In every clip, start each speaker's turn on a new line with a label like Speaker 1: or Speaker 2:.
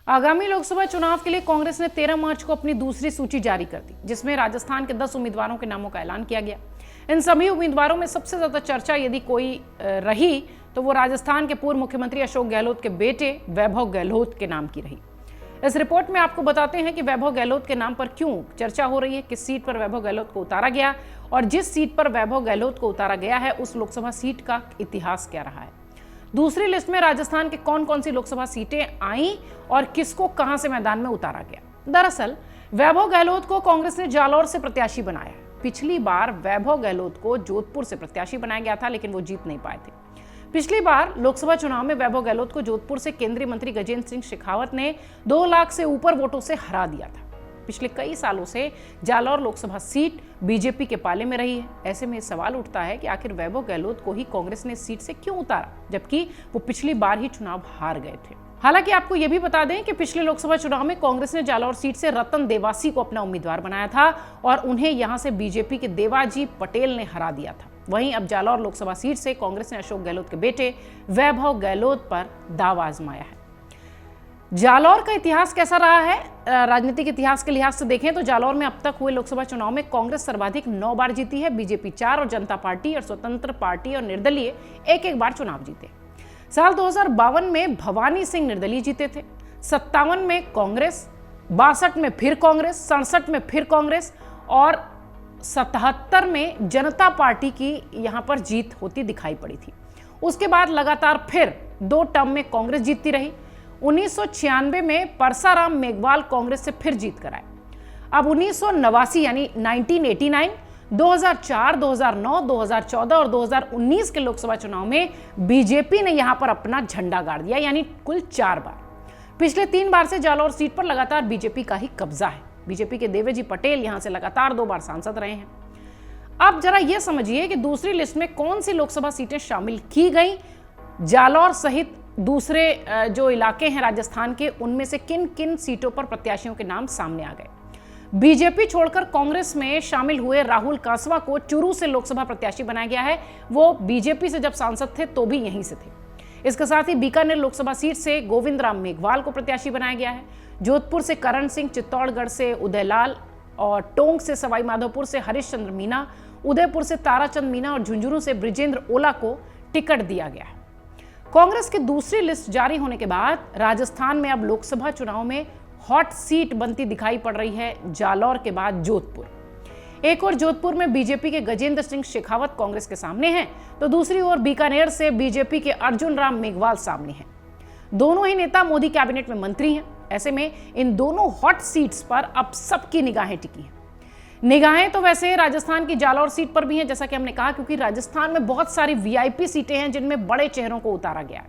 Speaker 1: आगामी लोकसभा चुनाव के लिए कांग्रेस ने 13 मार्च को अपनी दूसरी सूची जारी कर दी, जिसमें राजस्थान के 10 उम्मीदवारों के नामों का ऐलान किया गया। इन सभी उम्मीदवारों में सबसे ज्यादा चर्चा यदि कोई रही तो वो राजस्थान के पूर्व मुख्यमंत्री अशोक गहलोत के बेटे वैभव गहलोत के नाम की रही। इस रिपोर्ट में आपको बताते हैं कि वैभव गहलोत के नाम पर क्यों चर्चा हो रही है, किस सीट पर वैभव गहलोत को उतारा गया और जिस सीट पर वैभव गहलोत को उतारा गया है उस लोकसभा सीट का इतिहास क्या रहा है। दूसरी लिस्ट में राजस्थान के कौन कौन सी लोकसभा सीटें आई और किसको कहां से मैदान में उतारा गया। दरअसल वैभव गहलोत को कांग्रेस ने जालौर से प्रत्याशी बनाया। पिछली बार वैभव गहलोत को जोधपुर से प्रत्याशी बनाया गया था, लेकिन वो जीत नहीं पाए थे। पिछली बार लोकसभा चुनाव में वैभव गहलोत को जोधपुर से केंद्रीय मंत्री गजेंद्र सिंह शेखावत ने 2 लाख से ऊपर वोटों से हरा दिया था। पिछले कई सालों से जालौर लोकसभा सीट बीजेपी के पाले में रही है। ऐसे में सवाल उठता है कि आखिर वैभव गहलोत को ही कांग्रेस ने सीट से क्यों उतारा, जबकि वो पिछली बार ही चुनाव हार गए थे। हालांकि आपको यह भी बता दें कि पिछले लोकसभा चुनाव में कांग्रेस ने जालौर सीट से रतन देवासी को अपना उम्मीदवार बनाया था और उन्हें यहां से बीजेपी के देवाजी पटेल ने हरा दिया था। वहीं अब जालौर लोकसभा सीट से कांग्रेस ने अशोक गहलोत के बेटे वैभव गहलोत पर दाव आजमाया है। जालौर का इतिहास कैसा रहा है? राजनीतिक इतिहास के लिहाज से देखें तो जालौर में अब तक हुए लोकसभा चुनाव में कांग्रेस सर्वाधिक 9 बार जीती है। बीजेपी 4 और जनता पार्टी और स्वतंत्र पार्टी और निर्दलीय एक बार चुनाव जीते। साल 2052 में भवानी सिंह निर्दलीय जीते थे, 57 में कांग्रेस, 62 में फिर कांग्रेस, 67 में फिर कांग्रेस और 77 में जनता पार्टी की यहां पर जीत होती दिखाई पड़ी थी। उसके बाद लगातार फिर 2 टर्म में कांग्रेस जीतती रही। 1996 में परसाराम मेघवाल कांग्रेस से फिर जीत कर आए। अब 1989 यानी 1989, 2004, 2009, 2014 और 2019 के लोकसभा चुनाव में बीजेपी ने यहां पर अपना झंडा गाड़ दिया, यानी कुल 4 बार। पिछले 3 बार से जालौर सीट पर लगातार बीजेपी का ही कब्जा है। बीजेपी के देवेजी पटेल यहां से लगातार 2 बार सांसद रहे हैं। अब जरा यह समझिए कि दूसरी लिस्ट में कौन सी लोकसभा सीटें शामिल की गई। जालौर सहित दूसरे जो इलाके हैं राजस्थान के, उनमें से किन किन सीटों पर प्रत्याशियों के नाम सामने आ गए। बीजेपी छोड़कर कांग्रेस में शामिल हुए राहुल कांसवा को चूरू से लोकसभा प्रत्याशी बनाया गया है। वो बीजेपी से जब सांसद थे तो भी यहीं से थे। इसके साथ ही बीकानेर लोकसभा सीट से गोविंद राम मेघवाल को प्रत्याशी बनाया गया है। जोधपुर से करण सिंह, चित्तौड़गढ़ से उदयलाल और टोंक से सवाई माधोपुर से हरीशचंद्र मीना, उदयपुर से ताराचंद मीना और झुंझुनू से ब्रिजेंद्र ओला को टिकट दिया गया है। कांग्रेस की दूसरी लिस्ट जारी होने के बाद राजस्थान में अब लोकसभा चुनाव में हॉट सीट बनती दिखाई पड़ रही है। जालौर के बाद जोधपुर, एक और जोधपुर में बीजेपी के गजेंद्र सिंह शेखावत कांग्रेस के सामने हैं, तो दूसरी ओर बीकानेर से बीजेपी के अर्जुन राम मेघवाल सामने हैं। दोनों ही नेता मोदी कैबिनेट में मंत्री हैं। ऐसे में इन दोनों हॉट सीट्स पर अब सबकी निगाहें टिकी हैं। निगाहें तो वैसे राजस्थान की जालौर सीट पर भी हैं, जैसा कि हमने कहा, क्योंकि राजस्थान में बहुत सारी वीआईपी सीटें हैं जिनमें बड़े चेहरों को उतारा गया है।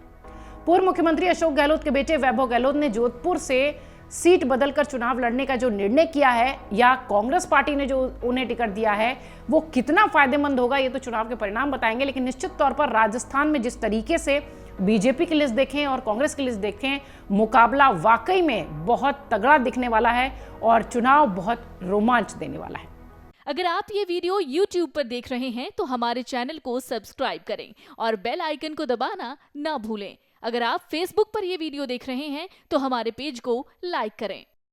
Speaker 1: पूर्व मुख्यमंत्री अशोक गहलोत के बेटे वैभव गहलोत ने जोधपुर से सीट बदलकर चुनाव लड़ने का जो निर्णय किया है, या कांग्रेस पार्टी ने जो उन्हें टिकट दिया है, वो कितना फायदेमंद होगा ये तो चुनाव के परिणाम बताएंगे। लेकिन निश्चित तौर पर राजस्थान में जिस तरीके से बीजेपी की लिस्ट देखें और कांग्रेस की लिस्ट देखें, मुकाबला वाकई में बहुत तगड़ा दिखने वाला है और चुनाव बहुत रोमांच देने वाला है।
Speaker 2: अगर आप ये वीडियो YouTube पर देख रहे हैं तो हमारे चैनल को सब्सक्राइब करें और बेल आइकन को दबाना ना भूलें। अगर आप Facebook पर ये वीडियो देख रहे हैं तो हमारे पेज को लाइक करें।